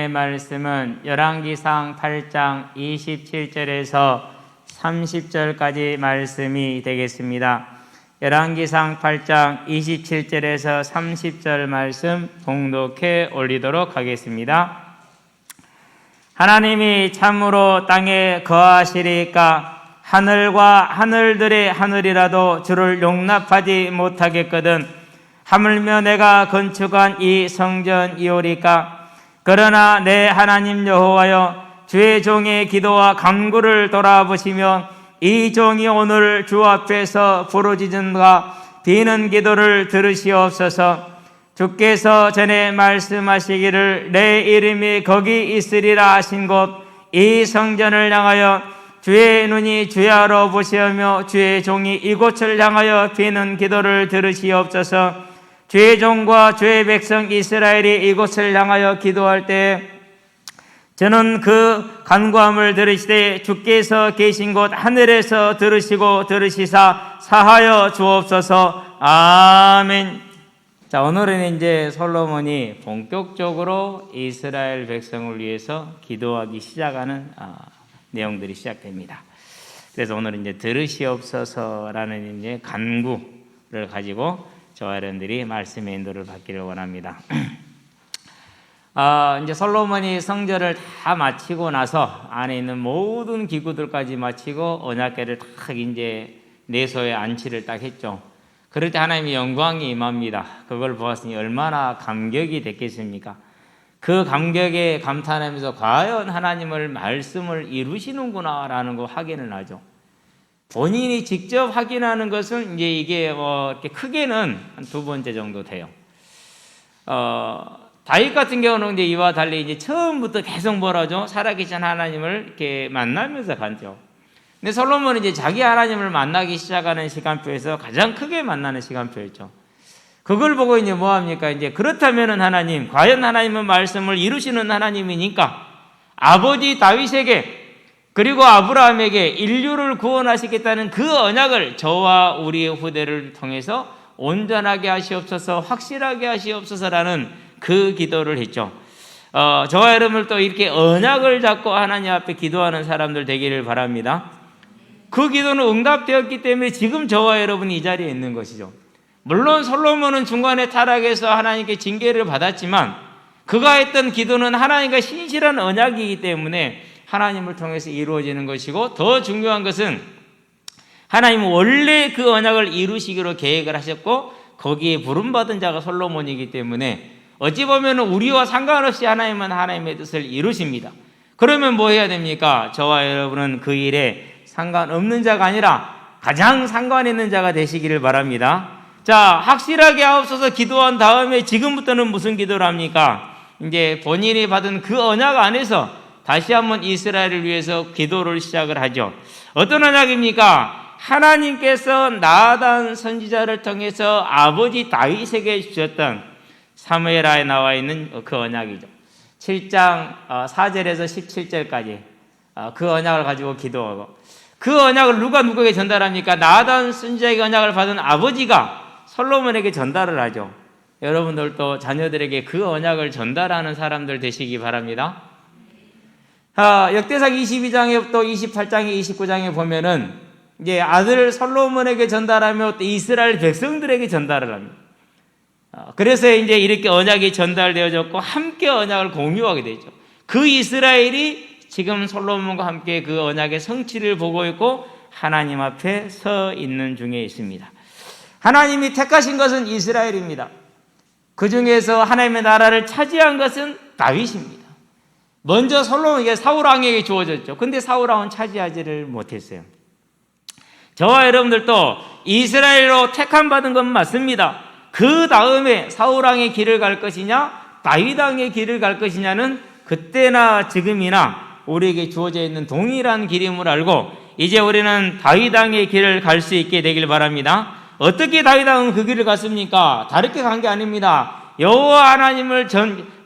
하나님의 말씀은 열왕기상 8장 27절에서 30절까지 말씀이 되겠습니다. 열왕기상 8장 27절에서 30절 말씀 봉독해 올리도록 하겠습니다. 하나님이 참으로 땅에 거하시리까 하늘과 하늘들의 하늘이라도 주를 용납하지 못하겠거든 하물며 내가 건축한 이 성전이오리까. 그러나 내 하나님 여호와여, 주의 종의 기도와 간구를 돌아보시며 이 종이 오늘 주 앞에서 부르짖음과 비는 기도를 들으시옵소서. 주께서 전에 말씀하시기를 내 이름이 거기 있으리라 하신 곳 이 성전을 향하여 주의 눈이 주야로 보시며 주의 종이 이곳을 향하여 비는 기도를 들으시옵소서. 주의 종과 주의 백성 이스라엘이 이곳을 향하여 기도할 때 저는 그 간구함을 들으시되 주께서 계신 곳 하늘에서 들으시고 들으시사 사하여 주옵소서. 아멘. 자, 오늘은 이제 솔로몬이 본격적으로 이스라엘 백성을 위해서 기도하기 시작하는 내용들이 시작됩니다. 그래서 오늘은 이제 들으시옵소서라는 이제 간구를 가지고 저와 여러분들이 말씀의 인도를 받기를 원합니다. 이제 솔로몬이 성전을 다 마치고 나서 안에 있는 모든 기구들까지 마치고 언약궤를 딱 이제 내소에 안치를 딱 했죠. 그럴 때 하나님의 영광이 임합니다. 그걸 보았으니 얼마나 감격이 됐겠습니까? 그 감격에 감탄하면서 과연 하나님을 말씀을 이루시는구나라는 거 확인을 하죠. 본인이 직접 확인하는 것은 이제 이게 이렇게 크게는 한 두 번째 정도 돼요. 다윗 같은 경우는 이제 이와 달리 이제 처음부터 계속 뭐라죠? 살아계신 하나님을 이렇게 만나면서 갔죠. 근데 솔로몬은 이제 자기 하나님을 만나기 시작하는 시간표에서 가장 크게 만나는 시간표였죠. 그걸 보고 이제 뭐 합니까? 이제 그렇다면은 하나님, 과연 하나님은 말씀을 이루시는 하나님이니까 아버지 다윗에게 그리고 아브라함에게 인류를 구원하시겠다는 그 언약을 저와 우리의 후대를 통해서 온전하게 하시옵소서, 확실하게 하시옵소서라는 그 기도를 했죠. 저와 여러분을 또 이렇게 언약을 잡고 하나님 앞에 기도하는 사람들 되기를 바랍니다. 그 기도는 응답되었기 때문에 지금 저와 여러분이 이 자리에 있는 것이죠. 물론 솔로몬은 중간에 타락해서 하나님께 징계를 받았지만 그가 했던 기도는 하나님과 신실한 언약이기 때문에 하나님을 통해서 이루어지는 것이고, 더 중요한 것은 하나님은 원래 그 언약을 이루시기로 계획을 하셨고 거기에 부름받은 자가 솔로몬이기 때문에 어찌 보면 우리와 상관없이 하나님은 하나님의 뜻을 이루십니다. 그러면 뭐 해야 됩니까? 저와 여러분은 그 일에 상관없는 자가 아니라 가장 상관 있는 자가 되시기를 바랍니다. 자, 확실하게 하옵소서 기도한 다음에 지금부터는 무슨 기도를 합니까? 이제 본인이 받은 그 언약 안에서 다시 한번 이스라엘을 위해서 기도를 시작을 하죠. 어떤 언약입니까? 하나님께서 나단 선지자를 통해서 아버지 다윗에게 주셨던 사무엘하에 나와 있는 그 언약이죠. 7장 4절에서 17절까지 그 언약을 가지고 기도하고, 그 언약을 누가 누구에게 전달합니까? 나단 선지자에게 언약을 받은 아버지가 솔로몬에게 전달을 하죠. 여러분들도 자녀들에게 그 언약을 전달하는 사람들 되시기 바랍니다. 역대상 22장에 또 28장에 29장에 보면은 이제 아들 솔로몬에게 전달하며 또 이스라엘 백성들에게 전달을 합니다. 그래서 이제 이렇게 언약이 전달되어졌고 함께 언약을 공유하게 되죠. 그 이스라엘이 지금 솔로몬과 함께 그 언약의 성취를 보고 있고 하나님 앞에 서 있는 중에 있습니다. 하나님이 택하신 것은 이스라엘입니다. 그 중에서 하나님의 나라를 차지한 것은 다윗입니다. 먼저 솔로몬에게 사울왕에게 주어졌죠. 근데 사울왕은 차지하지를 못했어요. 저와 여러분들도 이스라엘로 택함 받은 건 맞습니다. 그 다음에 사울왕의 길을 갈 것이냐 다윗왕의 길을 갈 것이냐는 그때나 지금이나 우리에게 주어져 있는 동일한 길임을 알고 이제 우리는 다윗왕의 길을 갈 수 있게 되길 바랍니다. 어떻게 다윗왕은 그 길을 갔습니까? 다르게 간 게 아닙니다. 여호와 하나님을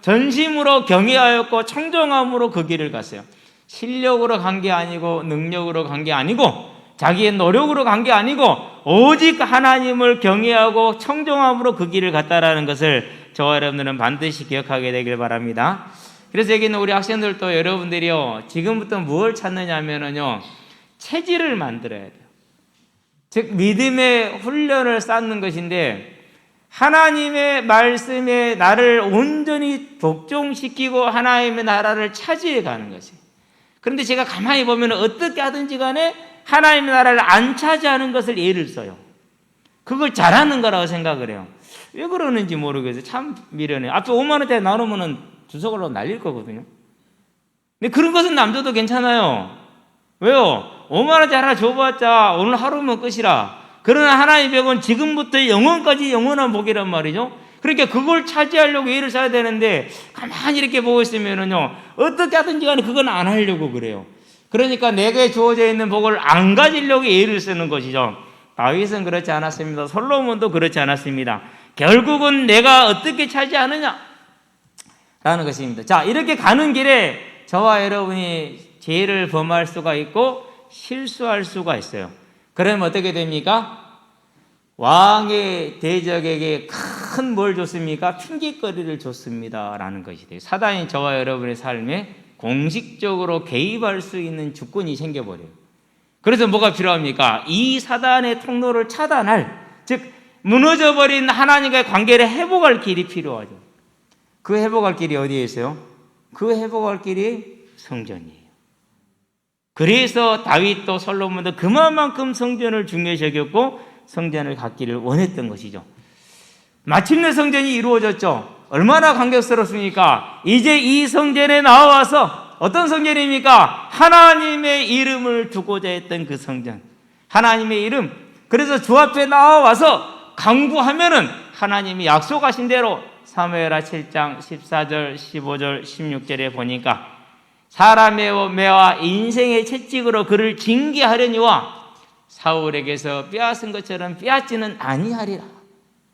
전심으로 경외하였고 청정함으로 그 길을 갔어요. 실력으로 간 게 아니고 능력으로 간 게 아니고 자기의 노력으로 간 게 아니고 오직 하나님을 경외하고 청정함으로 그 길을 갔다라는 것을 저와 여러분들은 반드시 기억하게 되길 바랍니다. 그래서 여기 있는 우리 학생들도 여러분들이요, 지금부터 뭘 찾느냐면요, 체질을 만들어야 돼요. 즉, 믿음의 훈련을 쌓는 것인데, 하나님의 말씀에 나를 온전히 복종시키고 하나님의 나라를 차지해 가는 것이에요. 그런데 제가 가만히 보면 어떻게 하든지 간에 하나님의 나라를 안 차지하는 것을 예를 써요. 그걸 잘하는 거라고 생각을 해요. 왜 그러는지 모르겠어요. 참 미련해요. 앞에 5만 원짜리 나누면 주석으로 날릴 거거든요. 근데 그런 것은 남자도 괜찮아요. 왜요? 5만 원짜리 하나 줘봤자 오늘 하루면 끝이라. 그러나 하나님의 백은 지금부터 영원까지 영원한 복이란 말이죠. 그러니까 그걸 차지하려고 예를 써야 되는데 가만히 이렇게 보고 있으면은요, 어떻게 하든지 간에 그건 안 하려고 그래요. 그러니까 내게 주어져 있는 복을 안 가지려고 예를 쓰는 것이죠. 다윗은 그렇지 않았습니다. 솔로몬도 그렇지 않았습니다. 결국은 내가 어떻게 차지하느냐 라는 것입니다. 자, 이렇게 가는 길에 저와 여러분이 죄를 범할 수가 있고 실수할 수가 있어요. 그러면 어떻게 됩니까? 왕의 대적에게 큰 뭘 줬습니까? 핑계거리를 줬습니다 라는 것이 돼요. 사단이 저와 여러분의 삶에 공식적으로 개입할 수 있는 주권이 생겨버려요. 그래서 뭐가 필요합니까? 이 사단의 통로를 차단할, 즉 무너져버린 하나님과의 관계를 회복할 길이 필요하죠. 그 회복할 길이 어디에 있어요? 그 회복할 길이 성전이에요. 그래서 다윗도 솔로몬도 그만큼 성전을 중요시 여겼고 성전을 갖기를 원했던 것이죠. 마침내 성전이 이루어졌죠. 얼마나 감격스럽습니까? 이제 이 성전에 나와서, 어떤 성전입니까? 하나님의 이름을 두고자 했던 그 성전, 하나님의 이름. 그래서 주 앞에 나와서 강구하면은 하나님이 약속하신 대로 사무엘하 7장 14절 15절 16절에 보니까 사람의 매와 인생의 채찍으로 그를 징계하려니와 사울에게서 빼앗은 것처럼 빼앗지는 아니하리라.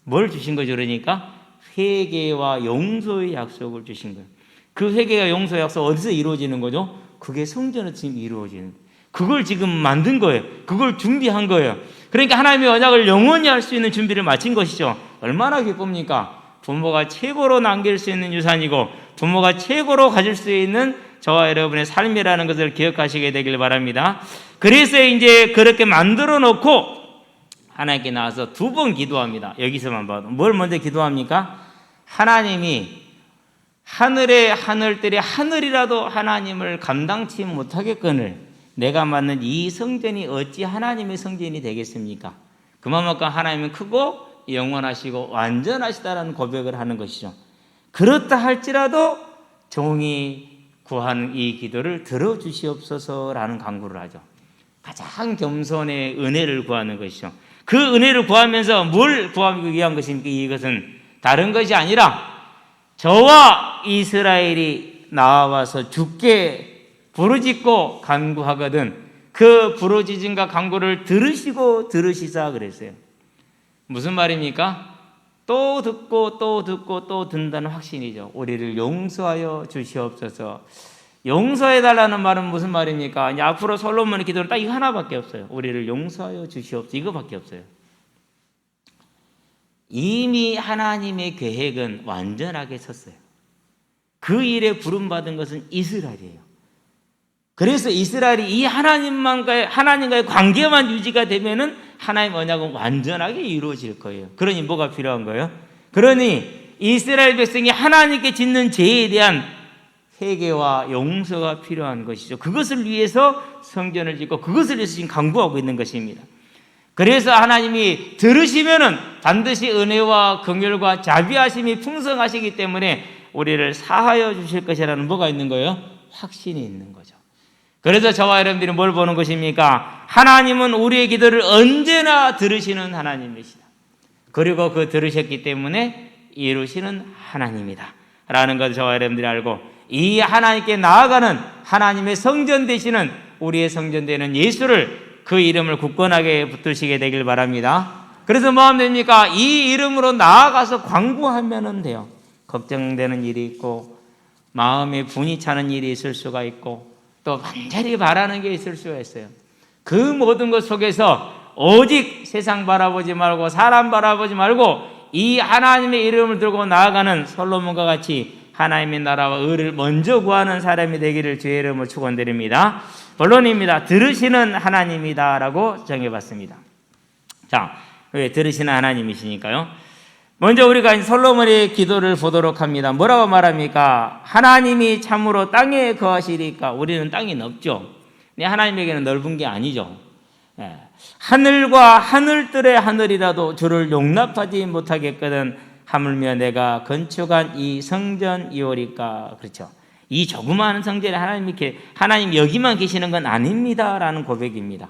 뭘 주신 거죠? 그러니까 회개와 용서의 약속을 주신 거예요. 그 회개와 용서의 약속 어디서 이루어지는 거죠? 그게 성전에서 지금 이루어지는 거예요. 그걸 지금 만든 거예요. 그걸 준비한 거예요. 그러니까 하나님의 언약을 영원히 할 수 있는 준비를 마친 것이죠. 얼마나 기쁩니까? 부모가 최고로 남길 수 있는 유산이고 부모가 최고로 가질 수 있는 저와 여러분의 삶이라는 것을 기억하시게 되길 바랍니다. 그래서 이제 그렇게 만들어 놓고 하나님께 나와서 2번 기도합니다. 여기서만 봐도 뭘 먼저 기도합니까? 하나님이 하늘의 하늘들이 하늘이라도 하나님을 감당치 못하겠거늘 내가 맡는 이 성전이 어찌 하나님의 성전이 되겠습니까? 그만큼 하나님은 크고 영원하시고 완전하시다라는 고백을 하는 것이죠. 그렇다 할지라도 종이 구하는 이 기도를 들어주시옵소서라는 간구를 하죠. 가장 겸손의 은혜를 구하는 것이죠. 그 은혜를 구하면서 뭘 구하기 위한 것입니까? 이것은 다른 것이 아니라 저와 이스라엘이 나와서 주께 부르짖고 간구하거든 그 부르짖음과 간구를 들으시사 그랬어요. 무슨 말입니까? 또 듣고 또 듣고 또 듣는다는 확신이죠. 우리를 용서하여 주시옵소서. 용서해달라는 말은 무슨 말입니까? 이제 앞으로 솔로몬의 기도는 딱 이거 하나밖에 없어요. 우리를 용서하여 주시옵소서. 이거밖에 없어요. 이미 하나님의 계획은 완전하게 섰어요. 그 일에 부름받은 것은 이스라엘이에요. 그래서 이스라엘이 이 하나님과의 관계만 유지가 되면은 하나님 언약은 완전하게 이루어질 거예요. 그러니 뭐가 필요한 거예요? 그러니 이스라엘 백성이 하나님께 짓는 죄에 대한 회개와 용서가 필요한 것이죠. 그것을 위해서 성전을 짓고 그것을 위해서 지금 강구하고 있는 것입니다. 그래서 하나님이 들으시면은 반드시 은혜와 긍휼과 자비하심이 풍성하시기 때문에 우리를 사하여 주실 것이라는 뭐가 있는 거예요? 확신이 있는 거죠. 그래서 저와 여러분들이 뭘 보는 것입니까? 하나님은 우리의 기도를 언제나 들으시는 하나님이시다. 그리고 그 들으셨기 때문에 이루시는 하나님이다 라는 것을 저와 여러분들이 알고 이 하나님께 나아가는 하나님의 성전 되시는 우리의 성전 되는 예수를 그 이름을 굳건하게 붙드시게 되길 바랍니다. 그래서 뭐 하면 됩니까? 이 이름으로 나아가서 광구하면 돼요. 걱정되는 일이 있고 마음에 분이 차는 일이 있을 수가 있고 또 간절히 바라는 게 있을 수가 있어요. 그 모든 것 속에서 오직 세상 바라보지 말고 사람 바라보지 말고 이 하나님의 이름을 들고 나아가는 솔로몬과 같이 하나님의 나라와 의를 먼저 구하는 사람이 되기를 주의 이름으로 축원드립니다. 본론입니다. 들으시는 하나님이다라고 정해봤습니다. 자, 왜 들으시는 하나님이시니까요. 먼저 우리가 솔로몬의 기도를 보도록 합니다. 뭐라고 말합니까? 하나님이 참으로 땅에 거하시리까. 우리는 땅이 넓죠. 근데 하나님에게는 넓은 게 아니죠. 하늘과 하늘들의 하늘이라도 주를 용납하지 못하겠거든 하물며 내가 건축한 이 성전이오리까. 그렇죠. 이 조그마한 성전에 하나님 여기만 계시는 건 아닙니다라는 고백입니다.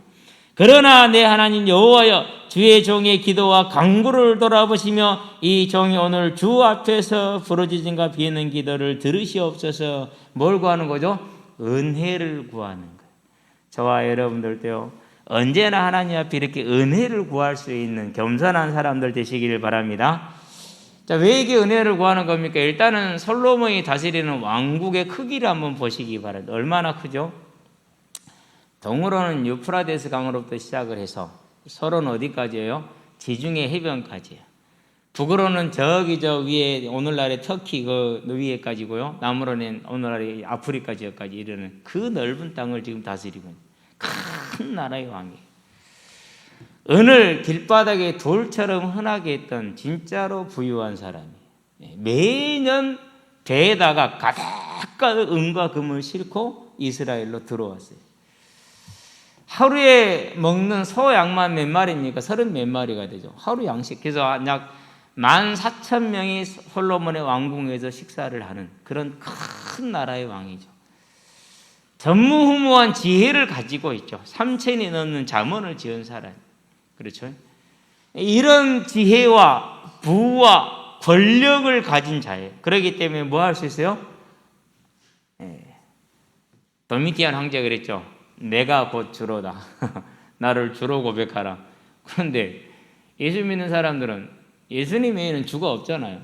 그러나 내 하나님 여호와여, 주의 종의 기도와 간구를 돌아보시며 이 종이 오늘 주 앞에서 부르짖음과 비는 기도를 들으시옵소서. 뭘 구하는 거죠? 은혜를 구하는 거예요. 저와 여러분들도요, 언제나 하나님 앞에 이렇게 은혜를 구할 수 있는 겸손한 사람들 되시기를 바랍니다. 자, 왜 이게 은혜를 구하는 겁니까? 일단은 솔로몬이 다스리는 왕국의 크기를 한번 보시기 바랍니다. 얼마나 크죠? 동으로는 유프라데스 강으로부터 시작을 해서 서로는 어디까지예요? 지중해 해변까지예요. 북으로는 저기 저 위에 오늘날의 터키 그 위에까지고요. 남으로는 오늘날의 아프리카 지역까지 이르는 그 넓은 땅을 지금 다스리고 있는 큰 나라의 왕이에요. 은을 길바닥에 돌처럼 흔하게 했던 진짜로 부유한 사람이에요. 매년 배에다가 가득가득 은과 금을 싣고 이스라엘로 들어왔어요. 하루에 먹는 소 양만 몇 마리입니까? 30 몇 마리가 되죠. 하루 양식. 그래서 약 14,000명이 솔로몬의 왕궁에서 식사를 하는 그런 큰 나라의 왕이죠. 전무후무한 지혜를 가지고 있죠. 3,000이 넘는 잠언을 지은 사람. 그렇죠? 이런 지혜와 부와 권력을 가진 자예요. 그렇기 때문에 뭐 할 수 있어요? 도미티안 황제가 그랬죠. 내가 곧 주로다. 나를 주로 고백하라. 그런데 예수 믿는 사람들은 예수님 외에는 주가 없잖아요.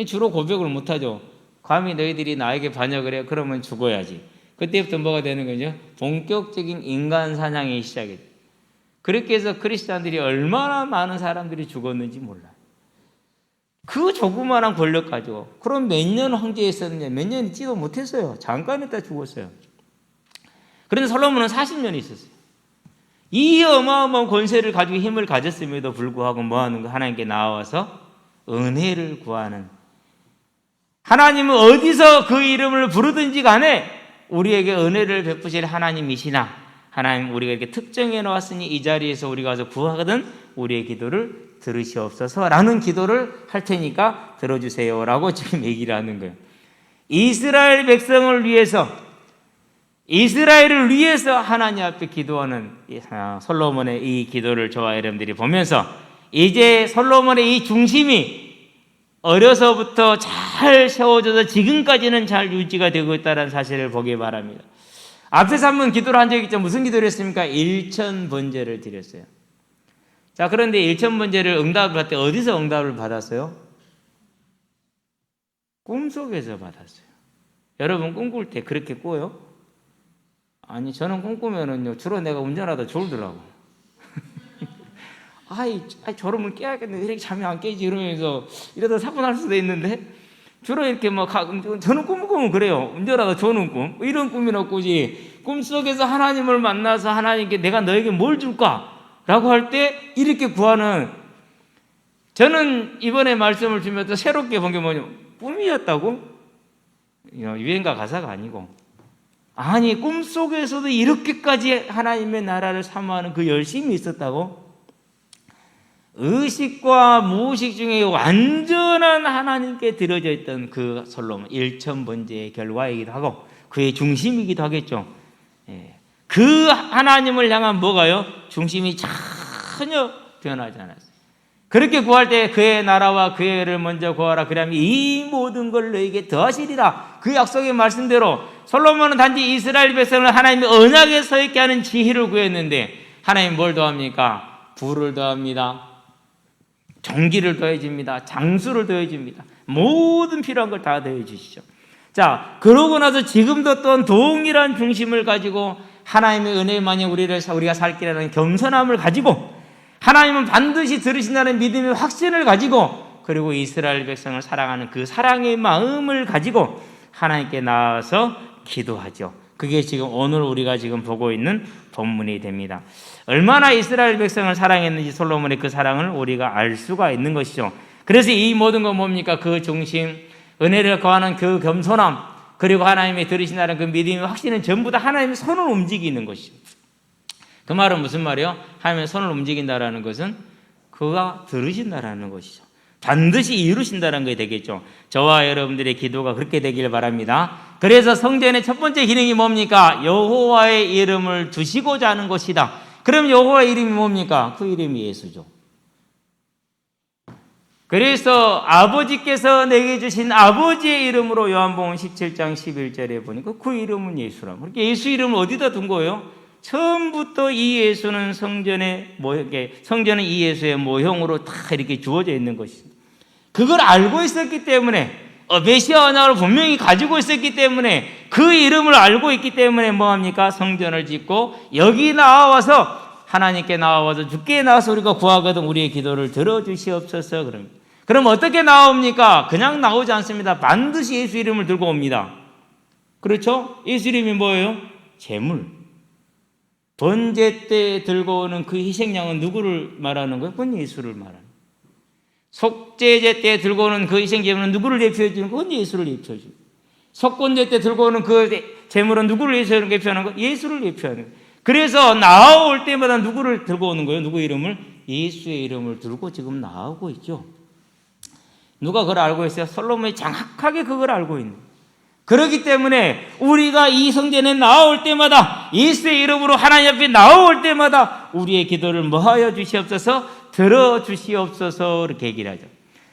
주로 고백을 못하죠. 감히 너희들이 나에게 반역을 해? 그러면 죽어야지. 그때부터 뭐가 되는 거죠? 본격적인 인간 사냥이 시작이. 그렇게 해서 크리스찬들이 얼마나 많은 사람들이 죽었는지 몰라요. 그 조그마한 권력 가지고. 그럼 몇 년 황제에 있었느냐? 몇 년 있지도 못했어요. 잠깐 있다 죽었어요. 그런데 솔로몬은 40년 있었어요. 이 어마어마한 권세를 가지고 힘을 가졌음에도 불구하고 뭐 하는 거? 하나님께 나와서 은혜를 구하는. 하나님은 어디서 그 이름을 부르든지 간에 우리에게 은혜를 베푸실 하나님이시나, 하나님 우리가 이렇게 특정해 놓았으니 이 자리에서 우리가 가서 구하거든 우리의 기도를 들으시옵소서 라는 기도를 할 테니까 들어주세요 라고 지금 얘기를 하는 거예요. 이스라엘 백성을 위해서, 이스라엘을 위해서 하나님 앞에 기도하는 솔로몬의 이 기도를 저와 여러분들이 보면서 이제 솔로몬의 이 중심이 어려서부터 잘 세워져서 지금까지는 잘 유지가 되고 있다는 사실을 보기 바랍니다. 앞에서 한번 기도를 한 적이 있죠. 무슨 기도를 했습니까? 일천번제를 드렸어요. 자, 그런데 일천번제를 응답을 할 때 어디서 응답을 받았어요? 꿈속에서 받았어요. 여러분 꿈꿀 때 그렇게 꿔요? 아니, 저는 꿈꾸면은요, 주로 내가 운전하다 졸더라고. 저러면 깨야겠네. 이렇게 잠이 안 깨지. 이러면서, 이러다 사고 날 수도 있는데, 주로 이렇게 저는 꿈꾸면 그래요. 운전하다 조는 꿈. 이런 꿈이나 꾸지. 꿈속에서 하나님을 만나서 하나님께 내가 너에게 뭘 줄까? 라고 할 때, 이렇게 구하는, 저는 이번에 말씀을 주면서 새롭게 본 게 꿈이었다고? 유행가 가사가 아니고. 아니, 꿈속에서도 이렇게까지 하나님의 나라를 사모하는 그 열심이 있었다고? 의식과 무의식 중에 완전한 하나님께 드려져 있던 그 솔로몬, 일천번제의 결과이기도 하고 그의 중심이기도 하겠죠. 그 하나님을 향한 뭐가요? 중심이 전혀 변하지 않았어요. 그렇게 구할 때 그의 나라와 그의 의를 먼저 구하라. 그러면 이 모든 걸 너에게 더하시리라. 그 약속의 말씀대로 솔로몬은 단지 이스라엘 백성을 하나님의 언약에 서 있게 하는 지혜를 구했는데 하나님 뭘 더합니까? 부를 더합니다. 종기를 더해 줍니다. 장수를 더해 줍니다. 모든 필요한 걸 다 더해 주시죠. 자, 그러고 나서 지금도 또한 동일한 중심을 가지고 하나님의 은혜만이 우리가 살기라는 겸손함을 가지고 하나님은 반드시 들으신다는 믿음의 확신을 가지고 그리고 이스라엘 백성을 사랑하는 그 사랑의 마음을 가지고 하나님께 나아서 기도하죠. 그게 지금 오늘 우리가 지금 보고 있는 본문이 됩니다. 얼마나 이스라엘 백성을 사랑했는지 솔로몬의 그 사랑을 우리가 알 수가 있는 것이죠. 그래서 이 모든 건 뭡니까? 그 중심, 은혜를 거하는 그 겸손함, 그리고 하나님이 들으신다는 그 믿음의 확신은 전부 다 하나님의 손을 움직이는 것이죠. 그 말은 무슨 말이에요? 하나님의 손을 움직인다라는 것은 그가 들으신다라는 것이죠. 반드시 이루신다는 게 되겠죠. 저와 여러분들의 기도가 그렇게 되길 바랍니다. 그래서 성전의 첫 번째 기능이 뭡니까? 여호와의 이름을 두시고자 하는 것이다. 그럼 여호와의 이름이 뭡니까? 그 이름이 예수죠. 그래서 아버지께서 내게 주신 아버지의 이름으로 요한복음 17장 11절에 보니까 그 이름은 예수라고. 그러니까 예수 이름을 어디다 둔 거예요? 처음부터 이 예수는 성전은 이 예수의 모형으로 다 이렇게 주어져 있는 것입니다. 그걸 알고 있었기 때문에 메시아 언약을 분명히 가지고 있었기 때문에 그 이름을 알고 있기 때문에 뭐합니까? 성전을 짓고 여기 나와서 하나님께 나와서 주께 나와서 우리가 구하거든 우리의 기도를 들어주시옵소서. 그럼 어떻게 나옵니까? 그냥 나오지 않습니다. 반드시 예수 이름을 들고 옵니다. 그렇죠? 예수 이름이 뭐예요? 제물. 번제 때 들고 오는 그 희생양은 누구를 말하는 거예요? 그건 예수를 말하는 거예요. 속죄제 때 들고 오는 그 희생제물은 누구를 대표해 주는 거예요? 그건 예수를 대표해 주는 거예요. 속건제 때 들고 오는 그 제물은 누구를 대표하는 거예요? 예수를 대표하는 거예요. 그래서 나올 때마다 누구를 들고 오는 거예요? 누구 이름을? 예수의 이름을 들고 지금 나오고 있죠. 누가 그걸 알고 있어요? 솔로몬이 정확하게 그걸 알고 있는 거예요. 그렇기 때문에 우리가 이 성전에 나올 때마다 예수의 이름으로 하나님 앞에 나올 때마다 우리의 기도를 뭐하여 주시옵소서? 들어주시옵소서. 이렇게 얘기를 하죠.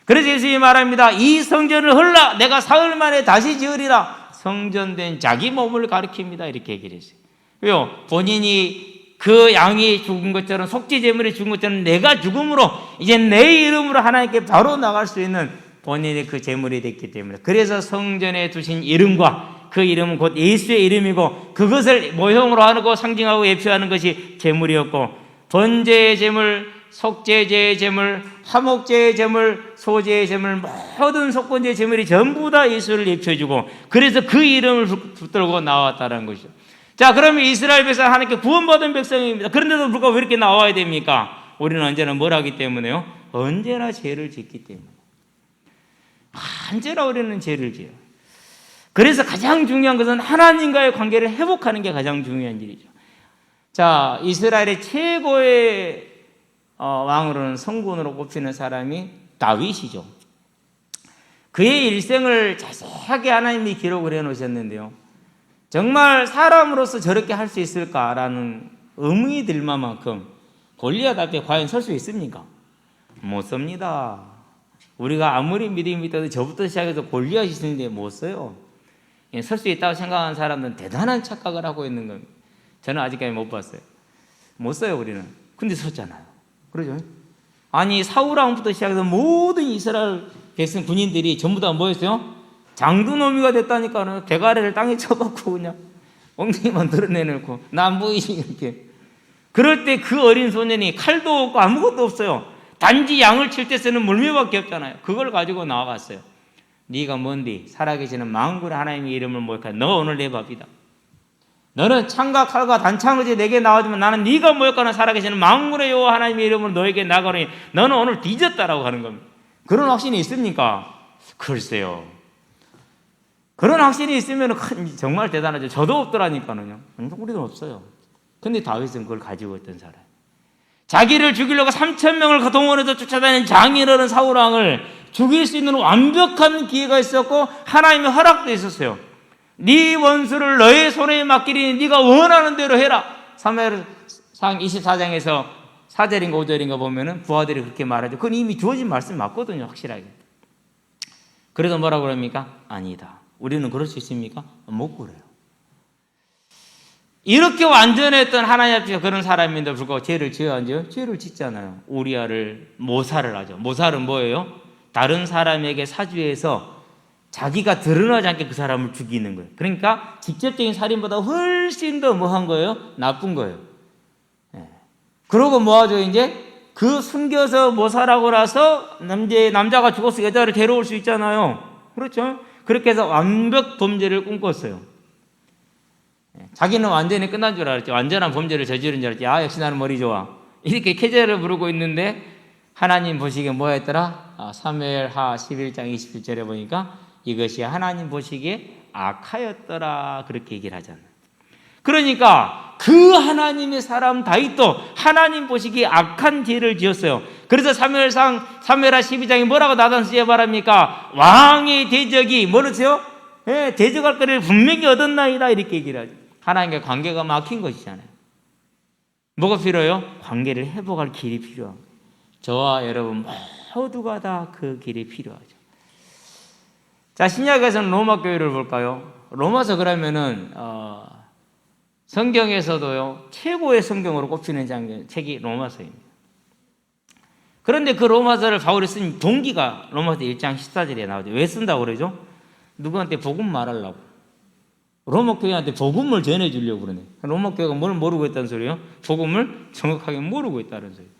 그래서 예수님이 말합니다. 이 성전을 헐라 내가 사흘 만에 다시 지으리라. 성전된 자기 몸을 가리킵니다. 이렇게 얘기를 했어요. 왜요? 본인이 그 양이 죽은 것처럼 속죄 제물이 죽은 것처럼 내가 죽음으로 이제 내 이름으로 하나님께 바로 나갈 수 있는 본인의 그 제물이 됐기 때문에 그래서 성전에 두신 이름과 그 이름은 곧 예수의 이름이고 그것을 모형으로 하고 상징하고 예표하는 것이 제물이었고 번제의 제물, 속죄제의 제물, 화목제의 제물, 소제의 제물 모든 속건제의 제물이 전부 다 예수를 예표해주고 그래서 그 이름을 붙들고 나왔다는 것이죠. 자, 그러면 이스라엘 백성 하나님께 구원받은 백성입니다. 그런데도 불구하고 왜 이렇게 나와야 됩니까? 우리는 언제나 뭘 하기 때문에요? 언제나 죄를 짓기 때문에. 언제나 우리는 죄를 지어요. 그래서 가장 중요한 것은 하나님과의 관계를 회복하는 게 가장 중요한 일이죠. 자, 이스라엘의 최고의 왕으로는 성군으로 꼽히는 사람이 다윗이죠. 그의 일생을 자세하게 하나님이 기록을 해놓으셨는데요. 정말 사람으로서 저렇게 할 수 있을까라는 의문이 들 만큼 골리앗 앞에 과연 설 수 있습니까? 못 섭니다. 우리가 아무리 믿음이 있다도 저부터 시작해서 골리앗이 있는데 못 써요. 설 수 있다고 생각하는 사람들은 대단한 착각을 하고 있는 겁니다. 저는 아직까지 못 봤어요. 못 써요 우리는. 근데 섰잖아요. 그러죠? 아니 사울왕부터 시작해서 모든 이스라엘 백성 군인들이 전부 다 뭐였어요? 장두노미가 됐다니까는 대가리를 땅에 쳐박고 그냥 엉덩이만 드러내놓고 나 안 보이지 이렇게. 그럴 때 그 어린 소년이 칼도 없고 아무것도 없어요. 단지 양을 칠 때 쓰는 물매밖에 없잖아요. 그걸 가지고 나와갔어요. 네가 뭔디? 살아계시는 만군의 하나님의 이름을 모욕하여 너 오늘 내 밥이다. 너는 창과 칼과 단창을 내게 나와주면 나는 네가 모욕하는 살아계시는 만군의 여호와 하나님의 이름으로 너에게 나가노니 너는 오늘 뒤졌다라고 하는 겁니다. 그런 확신이 있습니까? 글쎄요. 그런 확신이 있으면 정말 대단하죠. 저도 없더라니까요. 우리도 없어요. 근데 다윗은 그걸 가지고 있던 사람. 자기를 죽이려고 3,000명을 동원해서 쫓아다니는 장인어른 사울왕을 죽일 수 있는 완벽한 기회가 있었고 하나님의 허락도 있었어요. 네 원수를 너의 손에 맡기리니 네가 원하는 대로 해라. 사무엘상 24장에서 4절인가 5절인가 보면은 부하들이 그렇게 말하죠. 그건 이미 주어진 말씀 맞거든요. 확실하게. 그래도 뭐라고 그럽니까? 아니다. 우리는 그럴 수 있습니까? 못 그래요. 이렇게 완전했던 하나님 앞에 그런 사람인데 불구하고 죄를 지어야 하죠. 죄를 짓잖아요. 우리아를 모살을 하죠. 모살은 뭐예요? 다른 사람에게 사주해서 자기가 드러나지 않게 그 사람을 죽이는 거예요. 그러니까 직접적인 살인보다 훨씬 더 뭐한 거예요? 나쁜 거예요. 네. 그러고 뭐하죠? 이제 그 숨겨서 모살하고 나서 남자가 죽어서 여자를 데려올 수 있잖아요. 그렇죠? 그렇게 해서 완벽 범죄를 꿈꿨어요. 자기는 완전히 끝난 줄 알았죠. 완전한 범죄를 저지른 줄 알았지. 아, 역시 나는 머리 좋아. 이렇게 캐제를 부르고 있는데 하나님 보시기에 뭐였더라? 사무엘하 11장 27절에 보니까 이것이 하나님 보시기에 악하였더라. 그렇게 얘기를 하잖아요. 그러니까 그 하나님의 사람 다윗도 하나님 보시기에 악한 죄를 지었어요. 그래서 사무엘하 12장에 뭐라고 나단수에 말합니까? 왕의 대적이 뭐였어요? 예, 대적할 거를 분명히 얻었나이다. 이렇게 얘기를 하죠. 하나님과 관계가 막힌 것이잖아요. 뭐가 필요해요? 관계를 회복할 길이 필요한 거예요. 저와 여러분 모두가 다 그 길이 필요하죠. 자, 신약에서는 로마 교회를 볼까요? 로마서 그러면은 성경에서도요 최고의 성경으로 꼽히는 책이 로마서입니다. 그런데 그 로마서를 바울이 쓴 동기가 로마서 1장 14절에 나오죠. 왜 쓴다고 그러죠? 누구한테 복음 말하려고. 로마 교회한테 복음을 전해주려고 그러네. 로마 교회가 뭘 모르고 있다는 소리예요? 복음을 정확하게 모르고 있다는 소리예요.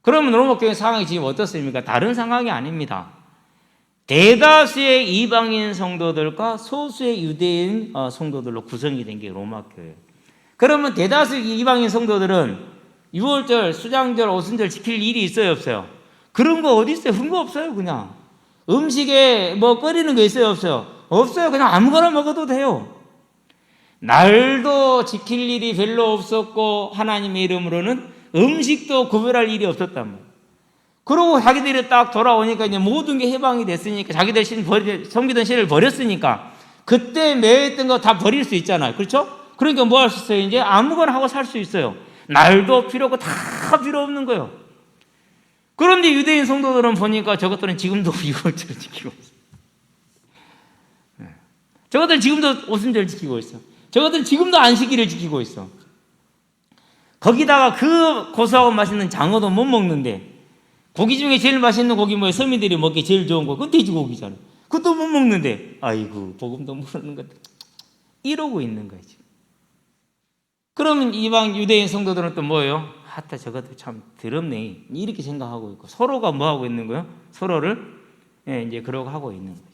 그러면 로마 교회 상황이 지금 어떻습니까? 다른 상황이 아닙니다. 대다수의 이방인 성도들과 소수의 유대인 성도들로 구성이 된 게 로마 교회예요. 그러면 대다수 이방인 성도들은 유월절, 수장절, 오순절 지킬 일이 있어요, 없어요? 그런 거 어디 있어요? 그런 거 없어요, 그냥. 음식에 뭐 끓이는 거 있어요, 없어요? 없어요. 그냥 아무거나 먹어도 돼요. 날도 지킬 일이 별로 없었고 하나님의 이름으로는 음식도 구별할 일이 없었단 말이에요. 그러고 자기들이 딱 돌아오니까 이제 모든 게 해방이 됐으니까 자기들 섬기던 신을 버렸으니까 그때 매였던 거 다 버릴 수 있잖아요. 그렇죠? 그러니까 뭐 할 수 있어요? 이제 아무거나 하고 살 수 있어요. 날도 필요 없고 다 필요 없는 거예요. 그런데 유대인 성도들은 보니까 저것들은 지금도 유월절을 지키고 있어요. 저것들은 지금도 오순절을 지키고 있어. 저것들은 지금도 안식일을 지키고 있어. 거기다가 그 고소하고 맛있는 장어도 못 먹는데 고기 중에 제일 맛있는 고기 뭐예요? 서민들이 먹기 제일 좋은 거 그건 돼지고기잖아. 그것도 못 먹는데 아이고 복음도 모르는 것들 이러고 있는 거예요 지금. 그러면 이방 유대인 성도들은 또 뭐예요? 하다 저것도 참 더럽네 이렇게 생각하고 있고 서로가 뭐 하고 있는 거예요? 서로를 이제 그러고 하고 있는 거죠.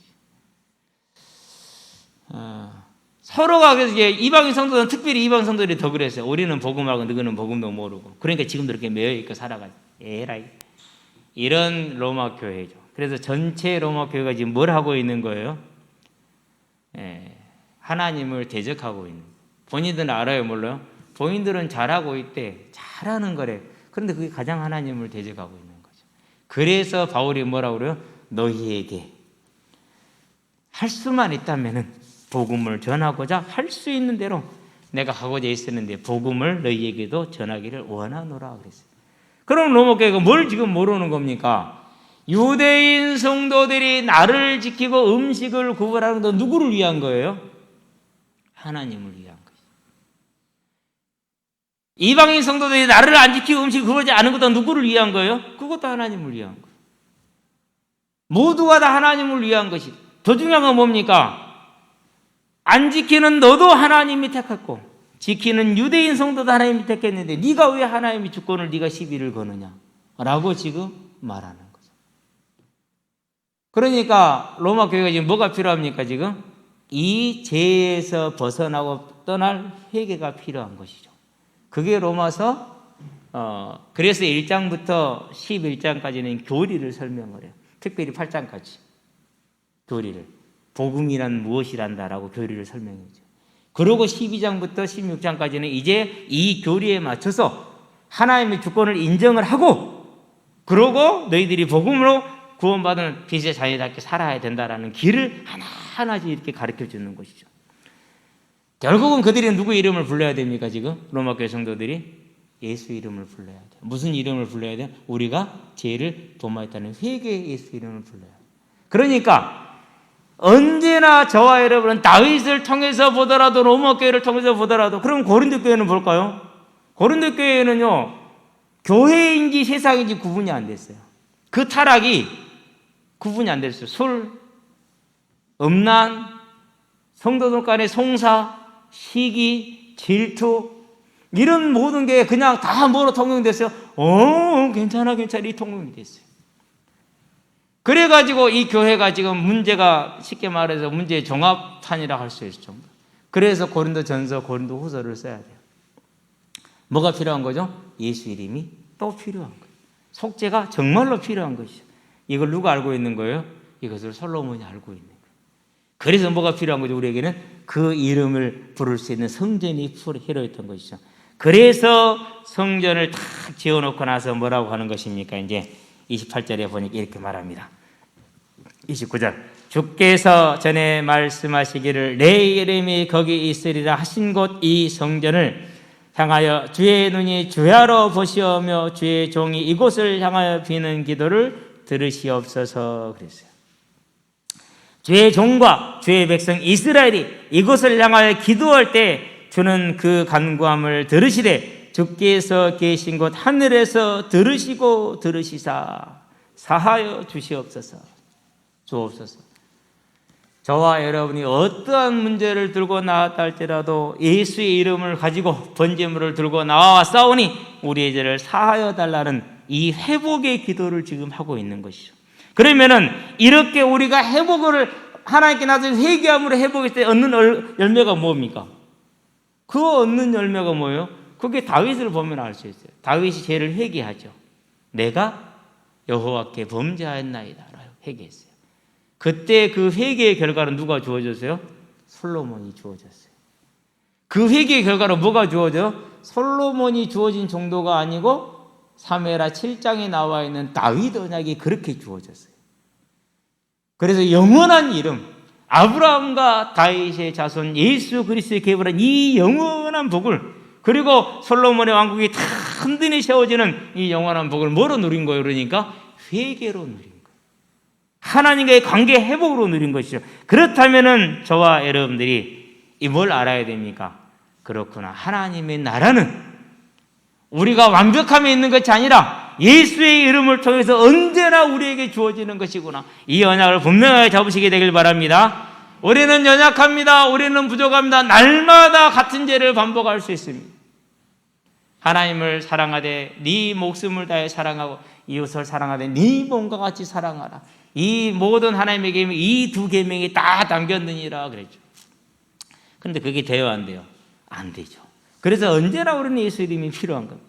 서로가 그래서 이방인 성도들은 특별히 이방인 성도들이 더 그랬어요. 우리는 복음하고 너희는 복음도 모르고 그러니까 지금도 이렇게 매여 있고 살아가지. 에라이 이런 로마 교회죠. 그래서 전체 로마 교회가 지금 뭘 하고 있는 거예요? 하나님을 대적하고 있는. 본인들은 알아요, 몰라요? 본인들은 잘하고 있대, 잘하는 거래. 그런데 그게 가장 하나님을 대적하고 있는 거죠. 그래서 바울이 뭐라고 그래요? 너희에게 할 수만 있다면은 복음을 전하고자 할 수 있는 대로 내가 하고자 있었는데 복음을 너희에게도 전하기를 원하노라 그랬어요. 그럼 로마 교회가 뭘 지금 모르는 겁니까? 유대인 성도들이 나를 지키고 음식을 구별하는 건 누구를 위한 거예요? 하나님을 위한 거예요. 이방인 성도들이 나를 안 지키고 음식을 구별하지 않은 것도 누구를 위한 거예요? 그것도 하나님을 위한 거예요. 모두가 다 하나님을 위한 것이. 더 중요한 건 뭡니까? 안 지키는 너도 하나님이 택했고 지키는 유대인 성도도 하나님이 택했는데 네가 왜 하나님의 주권을 네가 시비를 거느냐 라고 지금 말하는 거죠. 그러니까 로마 교회가 지금 뭐가 필요합니까? 지금 이 죄에서 벗어나고 떠날 회개가 필요한 것이죠. 그게 로마서 그래서 1장부터 11장까지는 교리를 설명을 해요. 특별히 8장까지 교리를 복음이란 무엇이란다라고 교리를 설명했죠. 그리고 12장부터 16장까지는 이제 이 교리에 맞춰서 하나님의 주권을 인정을 하고 그러고 너희들이 복음으로 구원받은 빛의 자녀답게 살아야 된다라는 길을 하나하나씩 이렇게 가르쳐 주는 것이죠. 결국은 그들이 누구 이름을 불러야 됩니까? 지금 로마 교회 성도들이 예수 이름을 불러야 돼요. 무슨 이름을 불러야 돼요? 우리가 죄를 범하였다는 회개의 예수 이름을 불러야 돼요. 그러니까 언제나 저와 여러분은 다윗을 통해서 보더라도 로마 교회를 통해서 보더라도 그럼 고린도 교회는 볼까요? 고린도 교회는요 교회인지 세상인지 구분이 안 됐어요. 그 타락이 구분이 안 됐어요. 술, 음란, 성도들 간의 송사, 시기, 질투 이런 모든 게 그냥 다 뭐로 통용됐어요? 괜찮아 이 통용이 됐어요. 그래가지고 이 교회가 지금 문제가 쉽게 말해서 문제의 종합판이라고 할 수 있을 정도. 그래서 고린도전서, 고린도후서를 써야 돼요. 뭐가 필요한 거죠? 예수 이름이 또 필요한 거예요. 속죄가 정말로 필요한 것이죠. 이걸 누가 알고 있는 거예요? 이것을 솔로몬이 알고 있는 거예요. 그래서 뭐가 필요한 거죠? 우리에게는 그 이름을 부를 수 있는 성전이 필요했던 것이죠. 그래서 성전을 탁 지어놓고 나서 뭐라고 하는 것입니까? 이제 28절에 보니까 이렇게 말합니다. 29절 주께서 전에 말씀하시기를 내 이름이 거기 있으리라 하신 곳 이 성전을 향하여 주의 눈이 주야로 보시오며 주의 종이 이곳을 향하여 비는 기도를 들으시옵소서 그랬어요. 주의 종과 주의 백성 이스라엘이 이곳을 향하여 기도할 때 주는 그 간구함을 들으시되 주께서 계신 곳 하늘에서 들으시고 들으시사 사하여 주시옵소서. 주옵소서. 저와 여러분이 어떠한 문제를 들고 나왔다 할지라도 예수의 이름을 가지고 번제물을 들고 나와 싸우니 우리의 죄를 사하여 달라는 이 회복의 기도를 지금 하고 있는 것이죠. 그러면은 이렇게 우리가 회복을 하나님께 나서 회개함으로 회복했을 때 얻는 열매가 뭡니까? 그 얻는 열매가 뭐예요? 그게 다윗을 보면 알 수 있어요. 다윗이 죄를 회개하죠. 내가 여호와께 범죄하였나이다 라고 회개했어요. 그때 그 회개의 결과는 누가 주어졌어요? 솔로몬이 주어졌어요. 그 회개의 결과로 뭐가 주어져요? 솔로몬이 주어진 정도가 아니고 사무엘하 7장에 나와 있는 다윗 언약이 그렇게 주어졌어요. 그래서 영원한 이름, 아브라함과 다윗의 자손 예수 그리스도의 계보란 이 영원한 복을, 그리고 솔로몬의 왕국이 다 든든히 세워지는 이 영원한 복을 뭐로 누린 거예요? 그러니까 회개로 누린 거예요. 하나님과의 관계 회복으로 누린 것이죠. 그렇다면은 저와 여러분들이 뭘 알아야 됩니까? 그렇구나. 하나님의 나라는 우리가 완벽함에 있는 것이 아니라 예수의 이름을 통해서 언제나 우리에게 주어지는 것이구나. 이 언약을 분명하게 잡으시게 되길 바랍니다. 우리는 연약합니다. 우리는 부족합니다. 날마다 같은 죄를 반복할 수 있습니다. 하나님을 사랑하되 네 목숨을 다해 사랑하고 이웃을 사랑하되 네 몸과 같이 사랑하라. 이 모든 하나님의 계명, 이 두 계명이 다 담겼느니라 그랬죠. 그런데 그게 돼요, 안 돼요? 안 되죠. 그래서 언제나 우리는 예수 이름이 필요한 겁니다.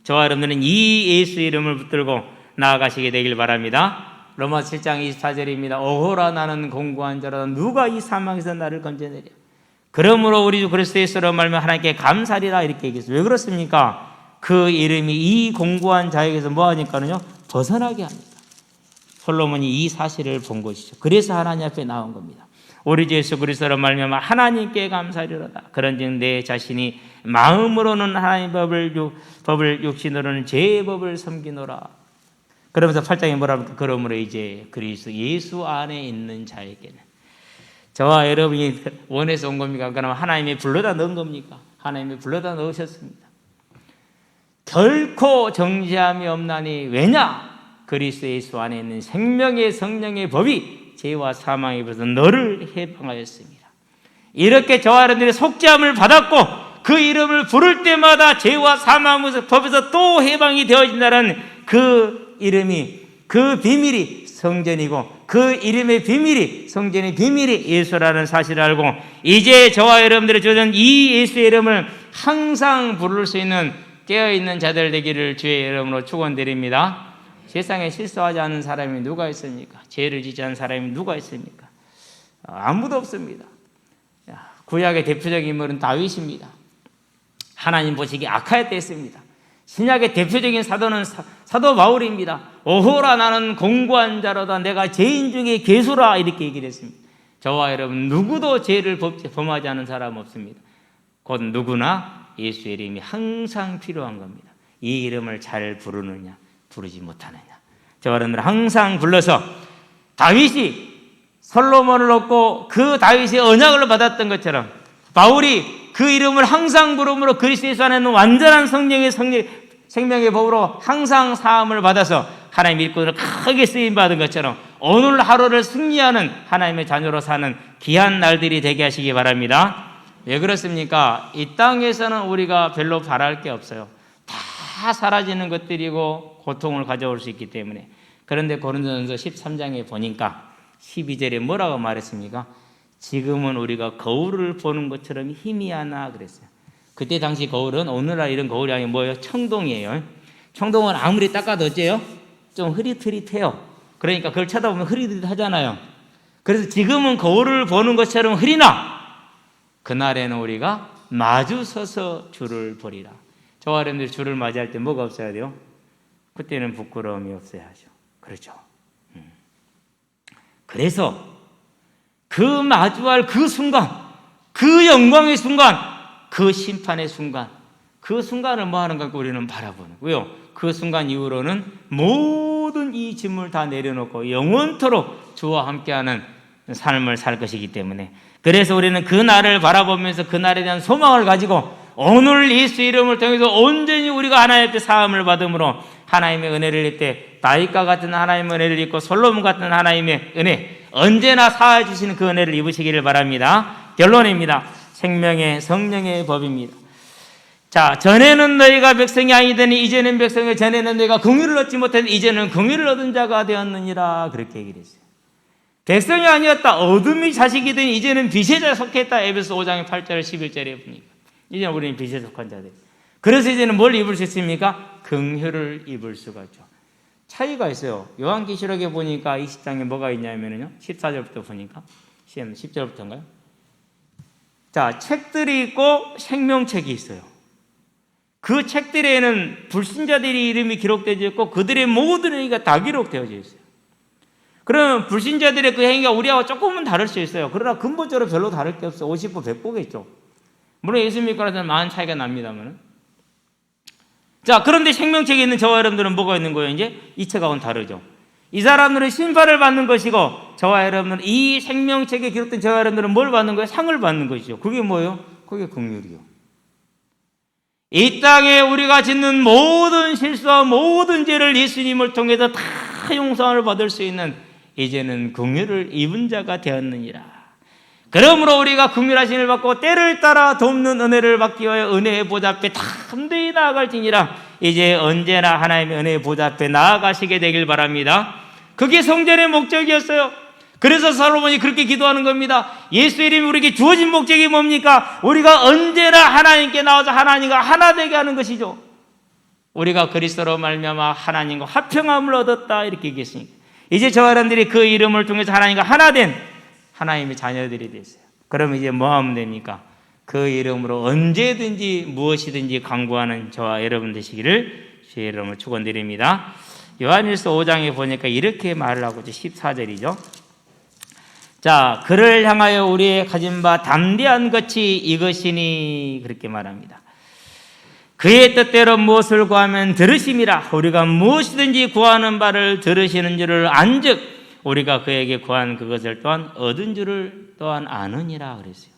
저와 여러분들은 이 예수 이름을 붙들고 나아가시게 되길 바랍니다. 로마서 7장 24절입니다. 오호라 나는 공고한 자라 누가 이 사망에서 나를 건져내랴. 그러므로 우리 주 그리스도 예수로 말하면 하나님께 감사리라 이렇게 얘기했어요. 왜 그렇습니까? 그 이름이 이 공고한 자에게서 뭐 하니까는요? 벗어나게 합니다. 솔로몬이 이 사실을 본 것이죠. 그래서 하나님 앞에 나온 겁니다. 우리 주 예수 그리스도로 말하면 하나님께 감사리로다. 그런즉 내 자신이 마음으로는 하나님 법을 육신으로는 죄의 법을 섬기노라. 그러면서 8장에 뭐라 합니까? 그러므로 이제 그리스도 예수 안에 있는 자에게는 저와 여러분이 원해서 온 겁니까? 그러면 하나님이 불러다 넣은 겁니까? 하나님이 불러다 넣으셨습니다. 결코 정죄함이 없나니 왜냐? 그리스도 예수 안에 있는 생명의 성령의 법이 죄와 사망의 법에서 너를 해방하였습니다. 이렇게 저와 여러분들이 속죄함을 받았고 그 이름을 부를 때마다 죄와 사망의 법에서 또 해방이 되어진다는 그 이름이, 그 비밀이 성전이고 그 이름의 비밀이, 성전의 비밀이 예수라는 사실을 알고 이제 저와 여러분들이 주어진 이 예수의 이름을 항상 부를 수 있는 깨어있는 자들 되기를 주의 이름으로 축원드립니다. 세상에 실수하지 않은 사람이 누가 있습니까? 죄를 짓지 않은 사람이 누가 있습니까? 아무도 없습니다. 구약의 대표적인 인물은 다윗입니다. 하나님 보시기에 악하였다 했습니다. 신약의 대표적인 사도는 사도 바울입니다. 오호라 나는 공고한 자로다. 내가 죄인 중에 괴수라 이렇게 얘기를 했습니다. 저와 여러분 누구도 죄를 범하지 않은 사람 없습니다. 곧 누구나 예수의 이름이 항상 필요한 겁니다. 이 이름을 잘 부르느냐 부르지 못하느냐. 저와 여러분들 항상 불러서 다윗이 솔로몬을 얻고 그 다윗의 언약을 받았던 것처럼 바울이 그 이름을 항상 부름으로 그리스도 예수 안에 있는 완전한 성령의 생명의 법으로 항상 사함을 받아서 하나님의 일꾼으로 크게 쓰임받은 것처럼 오늘 하루를 승리하는 하나님의 자녀로 사는 귀한 날들이 되게 하시기 바랍니다. 왜 그렇습니까? 이 땅에서는 우리가 별로 바랄 게 없어요. 다 사라지는 것들이고 고통을 가져올 수 있기 때문에. 그런데 고린도전서 13장에 보니까 12절에 뭐라고 말했습니까? 지금은 우리가 거울을 보는 것처럼 희미하나 그랬어요. 그때 당시 거울은 오늘날 이런 거울이 아니고 뭐예요? 청동이에요. 청동은 아무리 닦아도 어째요? 좀 흐릿흐릿해요. 그러니까 그걸 쳐다보면 흐릿흐릿하잖아요. 그래서 지금은 거울을 보는 것처럼 흐리나 그날에는 우리가 마주 서서 주를 보리라. 저와 여러분들이 주를 맞이할 때 뭐가 없어야 돼요? 그때는 부끄러움이 없어야 하죠. 그렇죠. 그래서 그 마주할 그 순간, 그 영광의 순간, 그 심판의 순간, 그 순간을 뭐 하는 거 우리는 바라보는 거예요. 그 순간 이후로는 모든 이 짐을 다 내려놓고 영원토록 주와 함께하는 삶을 살 것이기 때문에, 그래서 우리는 그 날을 바라보면서 그 날에 대한 소망을 가지고 오늘 예수 이름을 통해서 온전히 우리가 하나님 앞에 사함을 받음으로 하나님의 은혜를 입되 다윗과 같은 하나님의 은혜를 입고 솔로몬 같은 하나님의 은혜, 언제나 사하여 주시는 그 은혜를 입으시기를 바랍니다. 결론입니다. 생명의 성령의 법입니다. 자, 전에는 너희가 백성이 아니더니 이제는 백성이, 전에는 너희가 긍휼을 얻지 못했는데 이제는 긍휼을 얻은 자가 되었느니라, 그렇게 얘기를 했어요. 백성이 아니었다, 어둠의 자식이더니 이제는 빛의 자에 속했다. 에베소 5장 8절 11절에 보니까 이제는 우리는 빛에 속한 자들. 그래서 이제는 뭘 입을 수 있습니까? 긍휼을 입을 수가 있죠. 차이가 있어요. 요한계시록에 보니까 20장에 뭐가 있냐면요, 14절부터 보니까 10절부터인가요? 자, 책들이 있고 생명책이 있어요. 그 책들에는 불신자들의 이름이 기록되어 있고 그들의 모든 행위가 다 기록되어져 있어요. 그러면 불신자들의 그 행위가 우리하고 조금은 다를 수 있어요. 그러나 근본적으로 별로 다를 게 없어요. 50보 100보겠죠. 물론 예수 믿고 나서는 많은 차이가 납니다만. 자, 그런데 생명책에 있는 저와 여러분들은 뭐가 있는 거예요? 이제 이 책하고는 다르죠. 이 사람들은 심판을 받는 것이고 저와 여러분들은 이 생명책에 기록된 저와 여러분들은 뭘 받는 거예요? 상을 받는 것이죠. 그게 뭐예요? 그게 긍휼이요. 이 땅에 우리가 짓는 모든 실수와 모든 죄를 예수님을 통해서 다 용서를 받을 수 있는 이제는 긍휼을 입은 자가 되었느니라. 그러므로 우리가 긍휼하심을 받고 때를 따라 돕는 은혜를 받기 위하여 은혜의 보좌 앞에 담대히 나아갈지니라. 이제 언제나 하나님의 은혜의 보좌 앞에 나아가시게 되길 바랍니다. 그게 성전의 목적이었어요. 그래서 솔로몬이 그렇게 기도하는 겁니다. 예수 이름이 우리에게 주어진 목적이 뭡니까? 우리가 언제나 하나님께 나와서 하나님과 하나 되게 하는 것이죠. 우리가 그리스도로 말미암아 하나님과 화평함을 얻었다, 이렇게 얘기했으니까 이제 저와 여러분들이 그 이름을 통해서 하나님과 하나 된 하나님의 자녀들이 됐어요. 그럼 이제 뭐 하면 됩니까? 그 이름으로 언제든지 무엇이든지 강구하는 저와 여러분 되시기를 주의 이름으로 축원드립니다. 요한일서 5장에 보니까 이렇게 말을 하고 있죠. 14절이죠. 자, 그를 향하여 우리의 가진 바 담대한 것이 이것이니, 그렇게 말합니다. 그의 뜻대로 무엇을 구하면 들으심이라. 우리가 무엇이든지 구하는 바를 들으시는 줄을 안즉 우리가 그에게 구한 그것을 또한 얻은 줄을 또한 아느니라 그랬어요.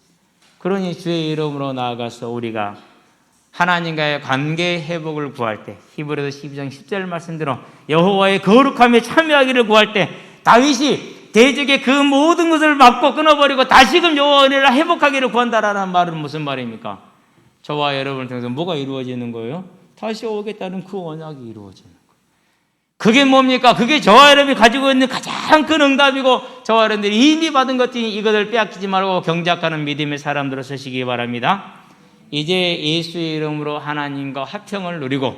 그러니 주의 이름으로 나아가서 우리가 하나님과의 관계 회복을 구할 때, 히브리서 12장 10절 말씀대로 여호와의 거룩함에 참여하기를 구할 때 다윗이 대적의 그 모든 것을 막고 끊어버리고 다시금 여호와의 은혜를 회복하기를 구한다라는 말은 무슨 말입니까? 저와 여러분을 통해서 뭐가 이루어지는 거예요? 다시 오겠다는 그 언약이 이루어지는 거예요. 그게 뭡니까? 그게 저와 여러분이 가지고 있는 가장 큰 응답이고, 저와 여러분들이 이미 받은 것들이 이것을 빼앗기지 말고 경작하는 믿음의 사람들로 서시기 바랍니다. 이제 예수의 이름으로 하나님과 화평을 누리고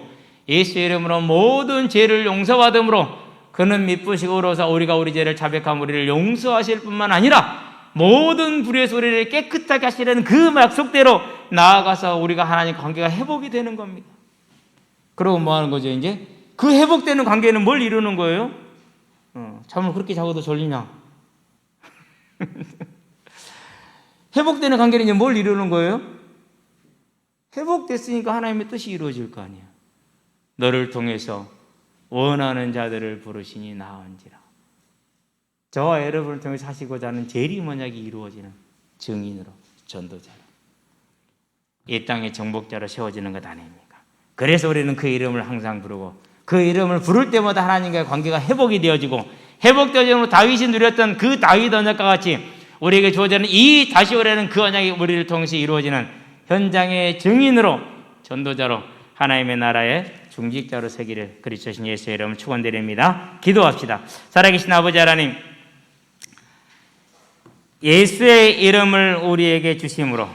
예수의 이름으로 모든 죄를 용서받음으로 그는 미쁘시고로서 우리가 우리 죄를 자백하면 우리를 용서하실 뿐만 아니라 모든 불의 소리를 깨끗하게 하시려는 그 약속대로 나아가서 우리가 하나님 관계가 회복이 되는 겁니다. 그러고 뭐 하는 거죠? 이제 그 회복되는 관계는 뭘 이루는 거예요? 잠을 그렇게 자고도 졸리냐? 회복되는 관계는 이제 뭘 이루는 거예요? 회복됐으니까 하나님의 뜻이 이루어질 거 아니에요. 너를 통해서 원하는 자들을 부르시니 나은지라. 저와 여러분을 통해서 하시고자 하는 재림언약이 이루어지는 증인으로, 전도자로, 이 땅의 정복자로 세워지는 것 아닙니까? 그래서 우리는 그 이름을 항상 부르고 그 이름을 부를 때마다 하나님과의 관계가 회복이 되어지고, 회복되어지므로 다윗이 누렸던 그 다윗 언약과 같이 우리에게 주어지는 이 다시 오라는 그 언약이 우리를 통해 이루어지는 현장의 증인으로, 전도자로, 하나님의 나라의 중직자로 서기를 그리스도 신 예수의 이름으로 축원드립니다. 기도합시다. 살아계신 아버지 하나님, 예수의 이름을 우리에게 주심으로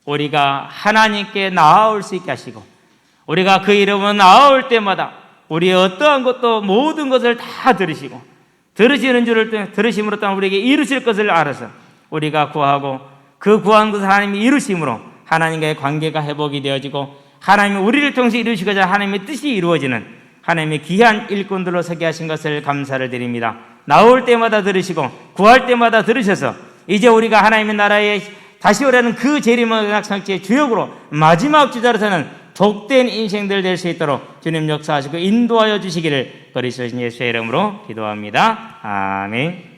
우리가 하나님께 나아올 수 있게 하시고, 우리가 그 이름을 나아올 때마다 우리의 어떠한 것도 모든 것을 다 들으시고, 들으시는 줄을 들으심으로 또한 우리에게 이루실 것을 알아서 우리가 구하고, 그 구한 것을 하나님이 이루심으로 하나님과의 관계가 회복이 되어지고, 하나님이 우리를 통해 이루시고자 하나님의 뜻이 이루어지는 하나님의 귀한 일꾼들로 서게 하신 것을 감사를 드립니다. 나올 때마다 들으시고 구할 때마다 들으셔서 이제 우리가 하나님의 나라에 다시 오라는 그 재림의 상치의 주역으로 마지막 주자로서는 복된 인생들 될 수 있도록 주님 역사하시고 인도하여 주시기를 그리스도 예수의 이름으로 기도합니다. 아멘.